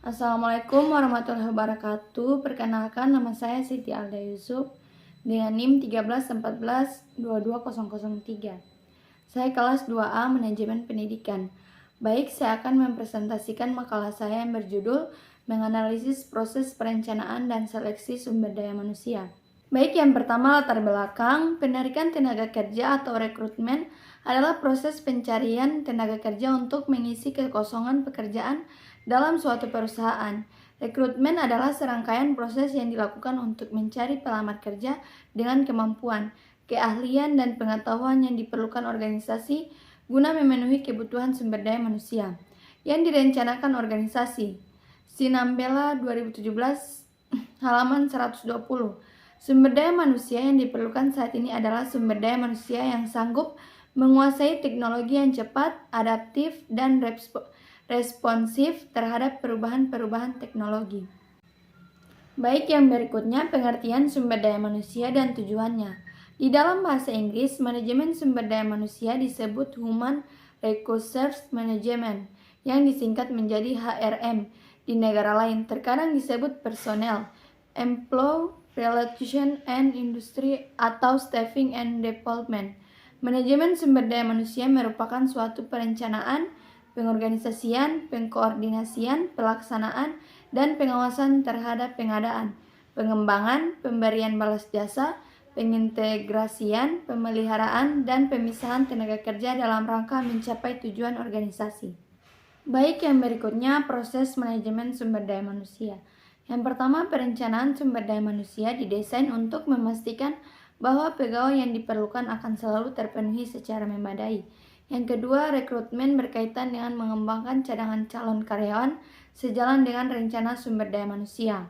Assalamualaikum warahmatullahi wabarakatuh. Perkenalkan, nama saya Siti Alda Yusuf dengan NIM 1314220003. Saya kelas 2A Manajemen Pendidikan. Baik, saya akan mempresentasikan makalah saya yang berjudul Menganalisis Proses Perencanaan dan Seleksi Sumber Daya Manusia. Baik, yang pertama latar belakang. Penarikan tenaga kerja atau rekrutmen adalah proses pencarian tenaga kerja untuk mengisi kekosongan pekerjaan dalam suatu perusahaan. Rekrutmen adalah serangkaian proses yang dilakukan untuk mencari pelamar kerja dengan kemampuan, keahlian, dan pengetahuan yang diperlukan organisasi guna memenuhi kebutuhan sumber daya manusia yang direncanakan organisasi. Sinambela 2017 halaman 120. Sumber daya manusia yang diperlukan saat ini adalah sumber daya manusia yang sanggup menguasai teknologi yang cepat, adaptif, dan responsif terhadap perubahan-perubahan teknologi. Baik, yang berikutnya pengertian sumber daya manusia dan tujuannya. Di dalam bahasa Inggris, manajemen sumber daya manusia disebut Human Resource Management, yang disingkat menjadi HRM. Di negara lain terkadang disebut personel, employee relation and industry, atau staffing and development. Manajemen sumber daya manusia merupakan suatu perencanaan, pengorganisasian, pengkoordinasian, pelaksanaan, dan pengawasan terhadap pengadaan, pengembangan, pemberian balas jasa, pengintegrasian, pemeliharaan, dan pemisahan tenaga kerja dalam rangka mencapai tujuan organisasi. Baik, yang berikutnya proses manajemen sumber daya manusia. Yang pertama, perencanaan sumber daya manusia didesain untuk memastikan bahwa pegawai yang diperlukan akan selalu terpenuhi secara memadai. Yang kedua, rekrutmen berkaitan dengan mengembangkan cadangan calon karyawan sejalan dengan rencana sumber daya manusia.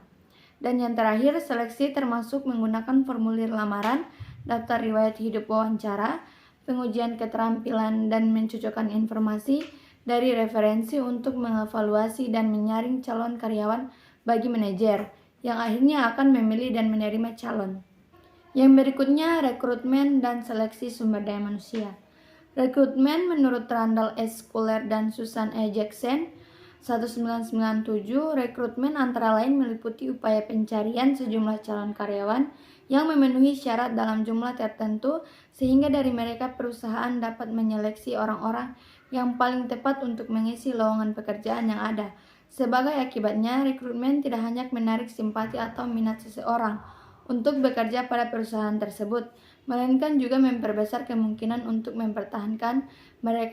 Dan yang terakhir, seleksi termasuk menggunakan formulir lamaran, daftar riwayat hidup wawancara, pengujian keterampilan, dan mencocokkan informasi dari referensi untuk mengevaluasi dan menyaring calon karyawan bagi manajer, yang akhirnya akan memilih dan menerima calon. Yang berikutnya, rekrutmen dan seleksi sumber daya manusia. Rekrutmen menurut Randall S. Schuler dan Susan E. Jackson 1997, rekrutmen antara lain meliputi upaya pencarian sejumlah calon karyawan yang memenuhi syarat dalam jumlah tertentu sehingga dari mereka perusahaan dapat menyeleksi orang-orang yang paling tepat untuk mengisi lowongan pekerjaan yang ada. Sebagai akibatnya, rekrutmen tidak hanya menarik simpati atau minat seseorang untuk bekerja pada perusahaan tersebut, melainkan juga memperbesar kemungkinan untuk mempertahankan mereka